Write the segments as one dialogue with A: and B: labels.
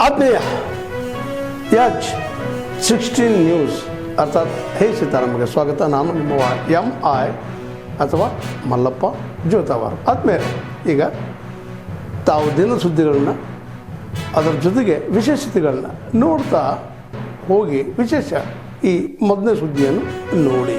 A: ಆತ್ಮೀಯ H16 news ಅರ್ಥಾತ್ ಹೇ ಸೀತಾರಾಮಗೆ ಸ್ವಾಗತ. ನಾನು ನಿಮ್ಮ MI ಅಥವಾ ಮಲ್ಲಪ್ಪ ಜೋತಾವಾರ್. ಆದ್ಮೇಲೆ ಈಗ ತಾವು ದಿನ ಸುದ್ದಿಗಳನ್ನ ಅದರ ಜೊತೆಗೆ ವಿಶೇಷತೆಗಳನ್ನ ನೋಡ್ತಾ ಹೋಗಿ ವಿಶೇಷ ಈ ಮೊದಲನೇ ಸುದ್ದಿಯನ್ನು ನೋಡಿ.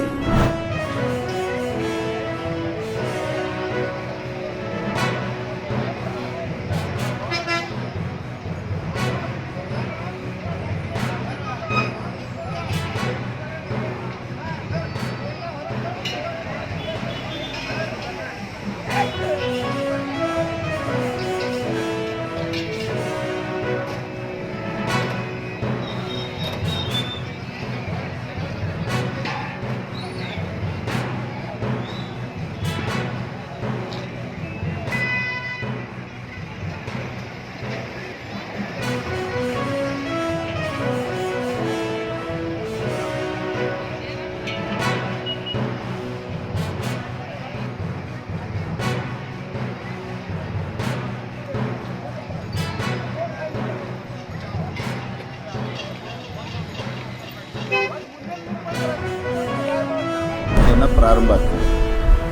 B: ಪ್ರಾರಂಭ ಆಗ್ತದೆ.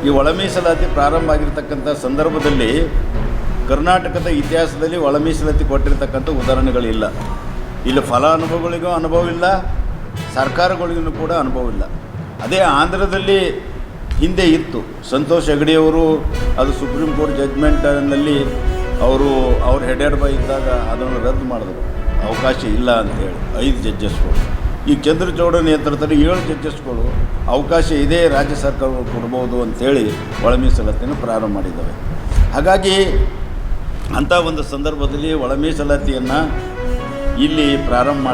B: ಈ ಒಳ ಮೀಸಲಾತಿ ಪ್ರಾರಂಭ ಆಗಿರ್ತಕ್ಕಂಥ ಸಂದರ್ಭದಲ್ಲಿ ಕರ್ನಾಟಕದ ಇತಿಹಾಸದಲ್ಲಿ ಒಳ ಮೀಸಲಾತಿ ಕೊಟ್ಟಿರ್ತಕ್ಕಂಥ ಉದಾಹರಣೆಗಳಿಲ್ಲ. ಇಲ್ಲಿ ಫಲಾನುಭವಿಗಳಿಗೂ ಅನುಭವ ಇಲ್ಲ, ಸರ್ಕಾರಗಳಿಗೂ ಕೂಡ ಅನುಭವ ಇಲ್ಲ. ಅದೇ ಆಂಧ್ರದಲ್ಲಿ ಹಿಂದೆ ಇತ್ತು. ಸಂತೋಷ್ ಹೆಗಡೆಯವರು ಅದು ಸುಪ್ರೀಂ ಕೋರ್ಟ್ ಜಡ್ಜ್ಮೆಂಟ್ನಲ್ಲಿ ಅವ್ರು ಹೆಡೆಡ್ ಬೈ ಇದ್ದಾಗ ಅದನ್ನು ರದ್ದು ಮಾಡಿದ್ರು, ಅವಕಾಶ ಇಲ್ಲ ಅಂತೇಳಿ 5 ಜಡ್ಜಸ್ಗಳು. ಈ ಚಂದ್ರಚೂಡ ನೇತೃತ್ವದಲ್ಲಿ 7 ಜಡ್ಜಸ್ಗಳು ಅವಕಾಶ ಇದೆ, ರಾಜ್ಯ ಸರ್ಕಾರಗಳು ಕೊಡ್ಬೋದು ಅಂಥೇಳಿ ಒಳ ಮೀಸಲಾತಿಯನ್ನು ಪ್ರಾರಂಭ ಮಾಡಿದ್ದಾವೆ. ಹಾಗಾಗಿ ಅಂಥ ಒಂದು ಸಂದರ್ಭದಲ್ಲಿ ಒಳ ಮೀಸಲಾತಿಯನ್ನು ಇಲ್ಲಿ ಪ್ರಾರಂಭ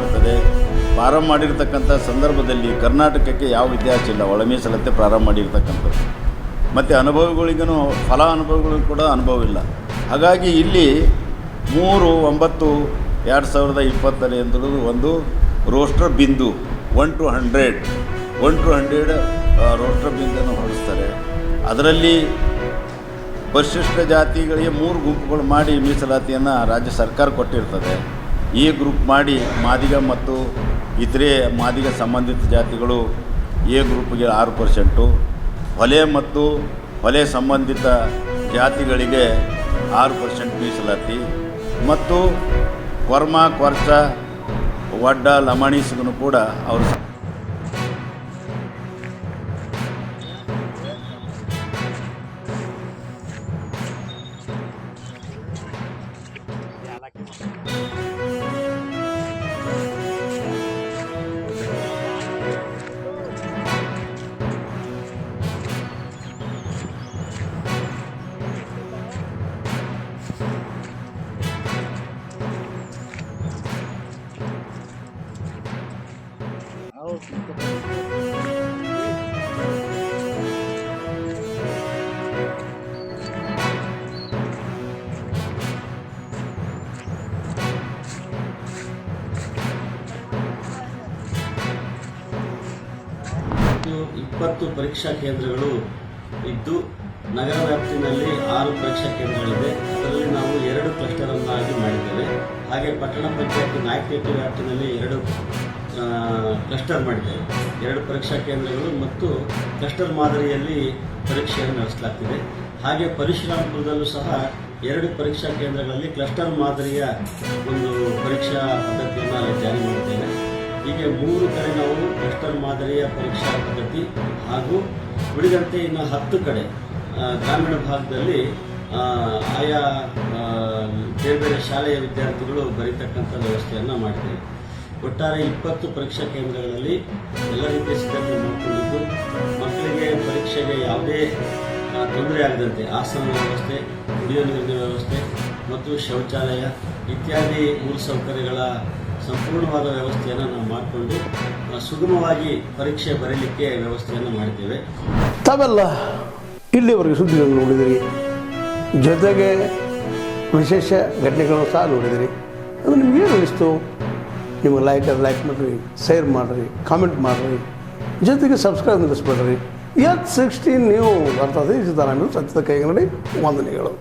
B: ಮಾಡಿರ್ತಕ್ಕಂಥ ಸಂದರ್ಭದಲ್ಲಿ ಕರ್ನಾಟಕಕ್ಕೆ ಯಾವ ಇತಿಹಾಸ ಇಲ್ಲ ಒಳ ಮೀಸಲಾತಿ ಪ್ರಾರಂಭ ಮಾಡಿರ್ತಕ್ಕಂಥದ್ದು. ಮತ್ತು ಅನುಭವಿಗಳಿಗೂ ಫಲಾನುಭವಿಗಳಿಗೂ ಕೂಡ ಅನುಭವ ಇಲ್ಲ. ಹಾಗಾಗಿ ಇಲ್ಲಿ 3/9/2020 ಒಂದು ರೋಸ್ಟರ್ ಬಿಂದು 1 to 100 ರೋಸ್ಟರ್ ಬಿಂದುವನ್ನು ಹೊರಡಿಸ್ತಾರೆ. ಅದರಲ್ಲಿ ಪರಿಶಿಷ್ಟ ಜಾತಿಗಳಿಗೆ 3 ಗುಂಪುಗಳು ಮಾಡಿ ಮೀಸಲಾತಿಯನ್ನು ರಾಜ್ಯ ಸರ್ಕಾರ ಕೊಟ್ಟಿರ್ತದೆ. ಈ ಗ್ರೂಪ್ ಮಾಡಿ ಮಾದಿಗ ಮತ್ತು ಇತರೆ ಮಾದಿಗ ಸಂಬಂಧಿತ ಜಾತಿಗಳು ಎ ಗ್ರೂಪ್ಗೆ 6%, ಹೊಲೆ ಮತ್ತು ಹೊಲೆ ಸಂಬಂಧಿತ ಜಾತಿಗಳಿಗೆ 6% ಮೀಸಲಾತಿ, ಮತ್ತು ಕೊರ್ಮ, ಕೊರ್ಚ, ವಡ್ಡ, ಲಮಾಣೀಸ್ಗೂ ಕೂಡ ಅವರು
C: ಇಪ್ಪತ್ತು ಪರೀಕ್ಷಾ ಕೇಂದ್ರಗಳು ಇದ್ದು ನಗರ ವ್ಯಾಪ್ತಿನಲ್ಲಿ 6 ಪರೀಕ್ಷಾ ಕೇಂದ್ರಗಳಿದೆ. ಅದರಲ್ಲಿ ನಾವು 2 ಕ್ಲಸ್ಟರನ್ನಾಗಿ ಮಾಡಿದ್ದೇವೆ. ಹಾಗೆ ಪಟ್ಟಣ ಪಂಚಾಯತ್ ನಾಯಕನಹಟ್ಟಿ ವ್ಯಾಪ್ತಿನಲ್ಲಿ 2 ಕ್ಲಸ್ಟರ್ ಮಾಡಿದ್ದೇವೆ. 2 ಪರೀಕ್ಷಾ ಕೇಂದ್ರಗಳು ಮತ್ತು ಕ್ಲಸ್ಟರ್ ಮಾದರಿಯಲ್ಲಿ ಪರೀಕ್ಷೆಯನ್ನು ನಡೆಸಲಾಗ್ತಿದೆ. ಹಾಗೆ ಪರಶುರಾಮಪುರದಲ್ಲೂ ಸಹ 2 ಪರೀಕ್ಷಾ ಕೇಂದ್ರಗಳಲ್ಲಿ ಕ್ಲಸ್ಟರ್ ಮಾದರಿಯ ಒಂದು ಪರೀಕ್ಷಾ ಪದ್ಧತಿಯನ್ನು ಅಲ್ಲಿ ಜಾರಿ ಮಾಡಿದ್ದೇವೆ. ಹೀಗೆ 3 ಕಡೆ ನಾವು ಕ್ಲಸ್ಟರ್ ಮಾದರಿಯ ಪರೀಕ್ಷಾ ಪದ್ಧತಿ ಹಾಗೂ ಉಳಿದಂತೆ ಇನ್ನು 10 ಕಡೆ ಗ್ರಾಮೀಣ ಭಾಗದಲ್ಲಿ ಆಯಾ ಬೇರೆ ಬೇರೆ ಶಾಲೆಯ ವಿದ್ಯಾರ್ಥಿಗಳು ಬರೀತಕ್ಕಂಥ ವ್ಯವಸ್ಥೆಯನ್ನು ಮಾಡಿದ್ದೇವೆ. ಒಟ್ಟಾರೆ 20 ಪರೀಕ್ಷಾ ಕೇಂದ್ರಗಳಲ್ಲಿ ಎಲ್ಲ ರೀತಿಯ ಸಿದ್ಧತೆ ಮಾಡಿಕೊಂಡಿದ್ದು ಮಕ್ಕಳಿಗೆ ಪರೀಕ್ಷೆಗೆ ಯಾವುದೇ ತೊಂದರೆ ಆಗದಂತೆ ಆಸನ ವ್ಯವಸ್ಥೆ, ಕುಡಿಯುವ ನೀರಿನ ವ್ಯವಸ್ಥೆ ಮತ್ತು ಶೌಚಾಲಯ ಇತ್ಯಾದಿ ಮೂಲಸೌಕರ್ಯಗಳ ಸಂಪೂರ್ಣವಾದ ವ್ಯವಸ್ಥೆಯನ್ನು ನಾವು ಮಾಡಿಕೊಂಡು ಸುಗಮವಾಗಿ ಪರೀಕ್ಷೆ ಬರೀಲಿಕ್ಕೆ ವ್ಯವಸ್ಥೆಯನ್ನು ಮಾಡಿದ್ದೇವೆ.
A: ತಾವೆಲ್ಲ ಇಲ್ಲಿವರೆಗೆ ಸುದ್ದಿಗಳನ್ನು ನೋಡಿದಿರಿ, ಜೊತೆಗೆ ವಿಶೇಷ ಘಟನೆಗಳನ್ನು ಸಹ ನೋಡಿದಿರಿ. ಅದು ನಿಮಗೇನು ಅನ್ನಿಸ್ತು? ನಿಮಗೆ ಲೈಕ್ ಮಾಡಿರಿ, ಶೇರ್ ಮಾಡಿರಿ, ಕಾಮೆಂಟ್ ಮಾಡಿರಿ, ಜೊತೆಗೆ ಸಬ್ಸ್ಕ್ರೈಬ್ ನಿಲ್ಲಿಸ್ಬೇಡ್ರಿ. H16 ನ್ಯೂಸ್ ಅರ್ಥಾತ್ ಸೀತಾರಾಮ ಸತ್ಯದ ಕೈಗನ್ನಡಿ ವಂದನೆಗಳು.